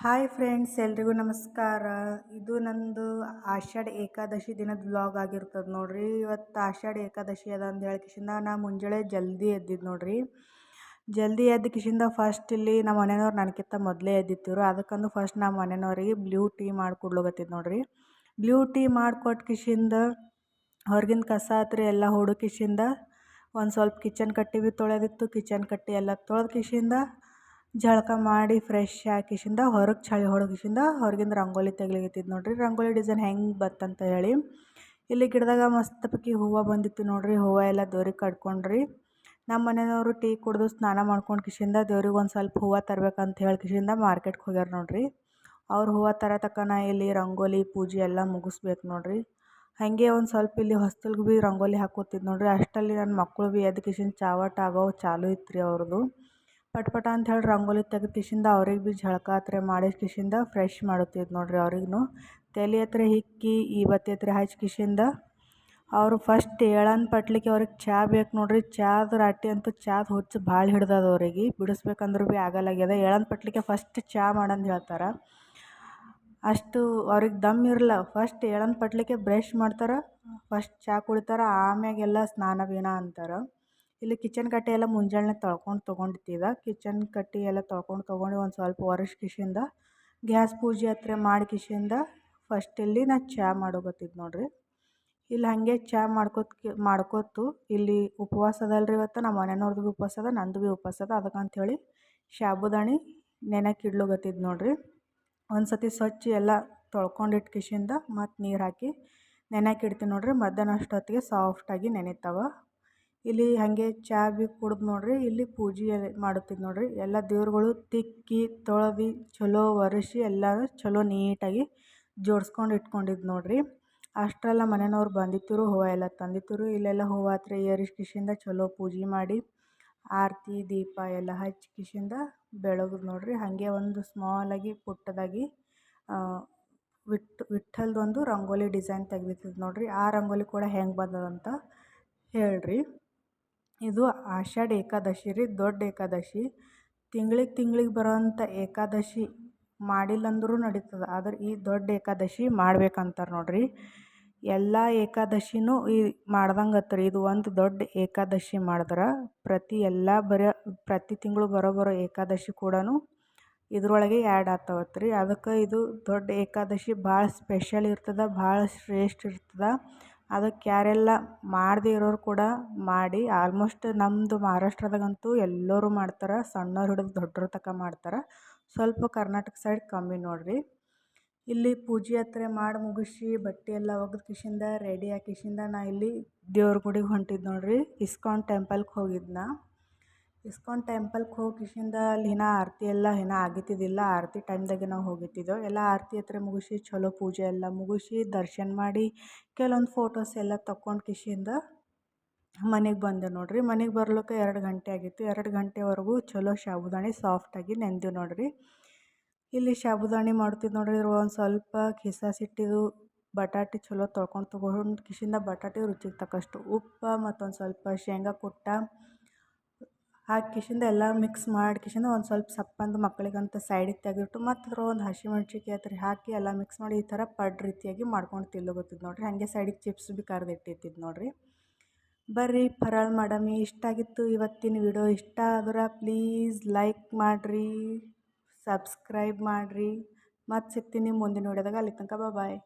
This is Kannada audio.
ಹಾಯ್ ಫ್ರೆಂಡ್ಸ್, ಎಲ್ರಿಗೂ ನಮಸ್ಕಾರ. ಇದು ನಂದು ಆಷಾಢ ಏಕಾದಶಿ ದಿನದ ವ್ಲಾಗ್ ಆಗಿರ್ತದೆ ನೋಡ್ರಿ. ಇವತ್ತು ಆಷಾಢ ಏಕಾದಶಿ ಅದ ಅಂತ ಹೇಳ್ಕಿಸಿಂದ ನಾ ಮುಂಜಾನೆ ಜಲ್ದಿ ಎದ್ದಿದ್ದು ನೋಡ್ರಿ. ಜಲ್ದಿ ಎದ್ದ ಕಿಶಿಂದ ಫಸ್ಟ್ ಇಲ್ಲಿ ನಮ್ಮ ಮನೆಯವ್ರು ನನಗಿಂತ ಮೊದಲೇ ಎದ್ದಿತ್ತಿರು. ಅದಕ್ಕಂದು ಫಸ್ಟ್ ನಮ್ಮ ಮನೆಯವ್ರಿಗೆ ಬ್ಲೂ ಟೀ ಮಾಡಿಕೊಡ್ಲಕತ್ತಿದ್ದು ನೋಡ್ರಿ. ಬ್ಲೂ ಟೀ ಮಾಡಿಕೊಟ್ಟು ಕಿಶಿಂದ ಹೊರಗಿನ ಕಸ ಹತ್ರ ಎಲ್ಲ ಹುಡುಕಿಸಿಂದ ಒಂದು ಸ್ವಲ್ಪ ಕಿಚನ್ ಕಟ್ಟಿ ಭೀ ತೊಳೆದಿತ್ತು. ಕಿಚನ್ ಕಟ್ಟಿ ಎಲ್ಲ ತೊಳೆದು ಕಿಶಿಂದ ಜಳಕ ಮಾಡಿ ಫ್ರೆಶ್ ಹಾಕಿಸಿಂದ ಹೊರಗೆ ಚಳಿ ಹೊಡಗಿಸಿಂದ ಹೊರಗಿಂದ ರಂಗೋಲಿ ತೆಗಿಲಿಕತ್ತಿದ್ದು ನೋಡ್ರಿ. ರಂಗೋಲಿ ಡಿಸೈನ್ ಹೆಂಗೆ ಬತ್ತಂತ ಹೇಳಿ ಇಲ್ಲಿ ಗಿಡದಾಗ ಮಸ್ತ್ ಪಕ್ಕಿ ಹೂವು ಬಂದಿತ್ತು ನೋಡ್ರಿ. ಹೂವು ಎಲ್ಲ ದೇವ್ರಿಗೆ ಕಟ್ಕೊಂಡ್ರಿ. ನಮ್ಮ ಮನೆಯವರು ಟೀ ಕುಡಿದು ಸ್ನಾನ ಮಾಡ್ಕೊಂಡು ಕಿಶಿಂದ ದೇವ್ರಿಗೆ ಒಂದು ಸ್ವಲ್ಪ ಹೂವು ತರ್ಬೇಕಂತ ಹೇಳಿ ಕಿಶಿಂದ ಮಾರ್ಕೆಟ್ಗೆ ಹೋಗ್ಯಾರ ನೋಡ್ರಿ. ಅವ್ರು ಹೂವು ತರತಕ್ಕನ ಇಲ್ಲಿ ರಂಗೋಲಿ ಪೂಜೆ ಎಲ್ಲ ಮುಗಿಸ್ಬೇಕು ನೋಡ್ರಿ. ಹಾಗೆ ಒಂದು ಸ್ವಲ್ಪ ಇಲ್ಲಿ ಹೊಸ್ತಲ್ಗೆ ಭೀ ರಂಗೋಲಿ ಹಾಕೋತಿದ್ದು ನೋಡ್ರಿ. ಅಷ್ಟಲ್ಲಿ ನನ್ನ ಮಕ್ಕಳು ಭೀ ಎದ್ದು ಕಿಶಿಂದ ಚಾವಟ್ ಆಗೋ ಚಾಲು ಇತ್ತು ರೀ ಅವ್ರದ್ದು. ಪಟ್ ಅಂತ ಹೇಳಿ ರಂಗೋಲಿ ತೆಗೆದು ಕಿಶಿಂದ ಅವ್ರಿಗೆ ಭೀ ಜಳಕ ಹತ್ರ ಮಾಡಿ ಕಿಶಿಂದ ಫ್ರೆಶ್ ಮಾಡುತ್ತಿದ್ದು ನೋಡ್ರಿ. ಅವ್ರಿಗೂ ತಲೆ ಹತ್ರ ಹಿಕ್ಕಿ ಬತ್ತಿ ಹತ್ರ ಹಚ್ಚಿ ಕಿಶಿಂದ ಅವರು ಫಸ್ಟ್ ಏಳನ್ ಪಟ್ಲಿಕ್ಕೆ ಅವ್ರಿಗೆ ಚಹಾ ಬೇಕು ನೋಡ್ರಿ. ಚಾದ ರಾಟಿ ಅಂತೂ ಚಾದ ಹುಚ್ಚು ಭಾಳ ಹಿಡ್ದದ ಅವ್ರಿಗೆ. ಬಿಡಿಸ್ಬೇಕಂದ್ರೂ ಭೀ ಆಗಲ್ಲಾಗ್ಯದ. ಏಳನ್ ಪಟ್ಲಿಕ್ಕೆ ಫಸ್ಟ್ ಚಹಾ ಮಾಡಂದು ಹೇಳ್ತಾರೆ. ಅಷ್ಟು ಅವ್ರಿಗೆ ದಮ್ ಇರಲ್ಲ. ಫಸ್ಟ್ ಏಳನ್ ಪಟ್ಲಿಕ್ಕೆ ಬ್ರಷ್ ಮಾಡ್ತಾರೆ, ಫಸ್ಟ್ ಚಹಾ ಕುಡಿತಾರೆ, ಆಮ್ಯಾಗೆಲ್ಲ ಸ್ನಾನ ಬೀನ ಅಂತಾರೆ. ಇಲ್ಲಿ ಕಿಚನ್ ಕಟ್ಟೆ ಎಲ್ಲ ಮುಂಜಾನೆ ತೊಗೊಂಡಿತ್ತಿದ. ಕಿಚನ್ ಕಟ್ಟಿ ಎಲ್ಲ ತೊಗೊಂಡು ಒಂದು ಸ್ವಲ್ಪ ಒರೆಸಿ ಕಿಶಿಂದ ಗ್ಯಾಸ್ ಪೂಜೆ ಹತ್ರ ಮಾಡಿ ಕಿಶಿಂದ ಫಸ್ಟ್ ಇಲ್ಲಿ ನಾ ಚಹಾ ಮಾಡೋಕತ್ತಿದ್ದು ನೋಡ್ರಿ. ಇಲ್ಲಿ ಹಾಗೆ ಚಹಾ ಮಾಡ್ಕೋತು ಇಲ್ಲಿ ಉಪವಾಸ ಅದಲ್ರಿ. ಇವತ್ತು ನಮ್ಮ ಮನೆಯವ್ರದ್ದು ಭೀ ಉಪವಾಸ ಅದ, ನಂದು ಭೀ ಉಪವಾಸ ಅದ. ಅದಕ್ಕಂಥೇಳಿ ಸಾಬುದಾಣಿ ನೆನೆಕ್ಕೆ ಇಡ್ಲಕತ್ತಿದ್ದು ನೋಡ್ರಿ. ಒಂದು ಸತಿ ಸ್ವಚ್ಛ ಎಲ್ಲ ತೊಳ್ಕೊಂಡಿಟ್ಟು ಕಿಶಿಂದ ಮತ್ತು ನೀರು ಹಾಕಿ ನೆನೆಕ್ಕೆ ಇಡ್ತೀನಿ ನೋಡ್ರಿ. ಮಧ್ಯಾಹ್ನ ಅಷ್ಟೊತ್ತಿಗೆ ಸಾಫ್ಟಾಗಿ ನೆನಿತಾವ. ಇಲ್ಲಿ ಹಾಗೆ ಚಹಾ ಭೀ ಕುಡ್ದು ನೋಡ್ರಿ. ಇಲ್ಲಿ ಪೂಜೆ ಮಾಡುತ್ತಿದ್ದು ನೋಡ್ರಿ. ಎಲ್ಲ ದೇವ್ರುಗಳು ತಿಕ್ಕಿ ತೊಳೆದು ಚಲೋ ಒರೆಸಿ ಎಲ್ಲರೂ ಚಲೋ ನೀಟಾಗಿ ಜೋಡಿಸ್ಕೊಂಡು ಇಟ್ಕೊಂಡಿದ್ದು ನೋಡ್ರಿ. ಅಷ್ಟರೆಲ್ಲ ಮನೆಯವ್ರು ಬಂದಿತ್ತರು, ಹೂವು ಎಲ್ಲ ತಂದಿತ್ತರು. ಇಲ್ಲೆಲ್ಲ ಹೂವು ಹತ್ರ ಏರಿಸಿ ಕಿಶಿಂದ ಚಲೋ ಪೂಜೆ ಮಾಡಿ ಆರತಿ ದೀಪ ಎಲ್ಲ ಹಚ್ಚಿ ಕಿಶಿಂದ ಬೆಳಗುದು ನೋಡ್ರಿ. ಹಾಗೆ ಒಂದು ಸ್ಮಾಲಾಗಿ ಪುಟ್ಟದಾಗಿ ವಿಠ್ಠಲ್ದೊಂದು ರಂಗೋಲಿ ಡಿಸೈನ್ ತೆಗ್ದಿತ್ತು ನೋಡ್ರಿ. ಆ ರಂಗೋಲಿ ಕೂಡ ಹೆಂಗೆ ಬಂದದಂತ ಹೇಳ್ರಿ. ಇದು ಆಷಾಢ ಏಕಾದಶಿ ರೀ, ದೊಡ್ಡ ಏಕಾದಶಿ. ತಿಂಗಳಿಗೆ ಬರೋವಂಥ ಏಕಾದಶಿ ಮಾಡಿಲ್ಲಂದ್ರೂ ನಡೀತದೆ. ಆದ್ರೆ ಈ ದೊಡ್ಡ ಏಕಾದಶಿ ಮಾಡ್ಬೇಕಂತಾರೆ ನೋಡ್ರಿ. ಎಲ್ಲ ಏಕಾದಶಿನೂ ಈ ಮಾಡ್ದಂಗತ್ತೆ ರೀ. ಇದು ಒಂದು ದೊಡ್ಡ ಏಕಾದಶಿ ಮಾಡಿದ್ರೆ ಪ್ರತಿ ತಿಂಗಳು ಬರೋ ಏಕಾದಶಿ ಕೂಡ ಇದ್ರೊಳಗೆ ಆ್ಯಡ್ ಆಗ್ತಾವತ್ತು ರೀ. ಅದಕ್ಕೆ ಇದು ದೊಡ್ಡ ಏಕಾದಶಿ ಭಾಳ ಸ್ಪೆಷಲ್ ಇರ್ತದೆ, ಭಾಳ ಶ್ರೇಷ್ಠ ಇರ್ತದೆ. ಅದಕ್ಕೆ ಯಾರೆಲ್ಲ ಮಾಡದೇ ಇರೋರು ಕೂಡ ಮಾಡಿ. ಆಲ್ಮೋಸ್ಟ್ ನಮ್ಮದು ಮಹಾರಾಷ್ಟ್ರದಾಗಂತೂ ಎಲ್ಲರೂ ಮಾಡ್ತಾರೆ, ಸಣ್ಣವ್ರು ಹಿಡಿದು ದೊಡ್ಡವ್ರ ತನಕ ಮಾಡ್ತಾರೆ. ಸ್ವಲ್ಪ ಕರ್ನಾಟಕ ಸೈಡ್ ಕಮ್ಮಿ ನೋಡ್ರಿ. ಇಲ್ಲಿ ಪೂಜೆ ಹತ್ರ ಮಾಡಿ ಮುಗಿಸಿ ಬಟ್ಟೆ ಎಲ್ಲ ಒಗೆದು ಕಿಶಿಂದ ರೆಡಿ ಕಿಶಿಂದ ನಾ ಇಲ್ಲಿ ದೇವ್ರ ಗುಡಿಗೆ ಹೊಂಟಿದ್ದು ನೋಡ್ರಿ. ಇಸ್ಕಾನ್ ಟೆಂಪಲ್ಗೆ ಹೋಗಿದ್ನ. ಇಸ್ಕಾನ್ ಟೆಂಪಲ್ಗೆ ಹೋಗಿ ಕಿಶಿಂದ ಅಲ್ಲಿ ಆರತಿ ಎಲ್ಲ ಆಗಿದ್ದಿದ್ದಿಲ್ಲ. ಆರತಿ ಟೈಮ್ದಾಗೆ ನಾವು ಹೋಗಿತ್ತಿದ್ದೆವು. ಎಲ್ಲ ಆರತಿ ಹತ್ರ ಮುಗಿಸಿ ಚಲೋ ಪೂಜೆ ಎಲ್ಲ ಮುಗಿಸಿ ದರ್ಶನ ಮಾಡಿ ಕೆಲವೊಂದು ಫೋಟೋಸ್ ಎಲ್ಲ ತಕ್ಕೊಂಡು ಕಿಶಿಂದ ಮನೆಗೆ ಬಂದೆ ನೋಡ್ರಿ. ಮನೆಗೆ ಬರ್ಲಿಕ್ಕೆ 2 ಗಂಟೆ ಆಗಿತ್ತು. 2 ಗಂಟೆವರೆಗೂ ಚಲೋ ಸಾಬುದಾಣಿ ಸಾಫ್ಟಾಗಿ ನೆಂದು ನೋಡ್ರಿ. ಇಲ್ಲಿ ಸಾಬುದಾಣಿ ಮಾಡ್ತಿದ್ದು ನೋಡ್ರಿ. ಒಂದು ಸ್ವಲ್ಪ ಹಿಟ್ಟಿದ್ದು ಬಟಾಟೆ ಚಲೋ ತೊಗೊಂಡು ಕಿಶಿಂದ ಬಟಾಟೆ ರುಚಿಗೆ ತಕ್ಕಷ್ಟು ಉಪ್ಪು ಮತ್ತೊಂದು ಸ್ವಲ್ಪ ಶೇಂಗಾ ಕುಟ್ಟ ಹಾಕಿ ಕಿಶಿಂದ ಎಲ್ಲ ಮಿಕ್ಸ್ ಮಾಡಿ ಕಿಶಿಂದ ಒಂದು ಸ್ವಲ್ಪ ಸಪ್ಪಂದು ಮಕ್ಕಳಿಗಂತ ಸೈಡಿಗೆ ತೆಗೆದಿಟ್ಟು ಮತ್ತು ಅದ್ರ ಒಂದು ಹಸಿಮೆಣ್ಸಿನ್ಕಾಯಿ ಹತ್ರ ಹಾಕಿ ಎಲ್ಲ ಮಿಕ್ಸ್ ಮಾಡಿ ಈ ಥರ ಪಡ್ ರೀತಿಯಾಗಿ ಮಾಡ್ಕೊಂಡು ತಿನ್ಲಕತ್ತಿದ್ದು ನೋಡ್ರಿ. ಹಾಗೆ ಸೈಡಿಗೆ ಚಿಪ್ಸ್ ಭೀ ಕರೆದಿಟ್ಟಿದ್ದು ನೋಡ್ರಿ. ಬರ್ರಿ ಫರಾಳ್ ಮಾಡಮಿ. ಇಷ್ಟ ಆಗಿತ್ತು ಇವತ್ತಿನ ವಿಡಿಯೋ. ಇಷ್ಟ ಆದ್ರೆ ಪ್ಲೀಸ್ ಲೈಕ್ ಮಾಡಿರಿ, ಸಬ್ಸ್ಕ್ರೈಬ್ ಮಾಡಿರಿ. ಮತ್ತು ಸಿಗ್ತೀನಿ ಮುಂದಿನ ವಿಡಿಯೋದಾಗ. ಅಲ್ಲಿ ತನಕ ಬಾಯ್.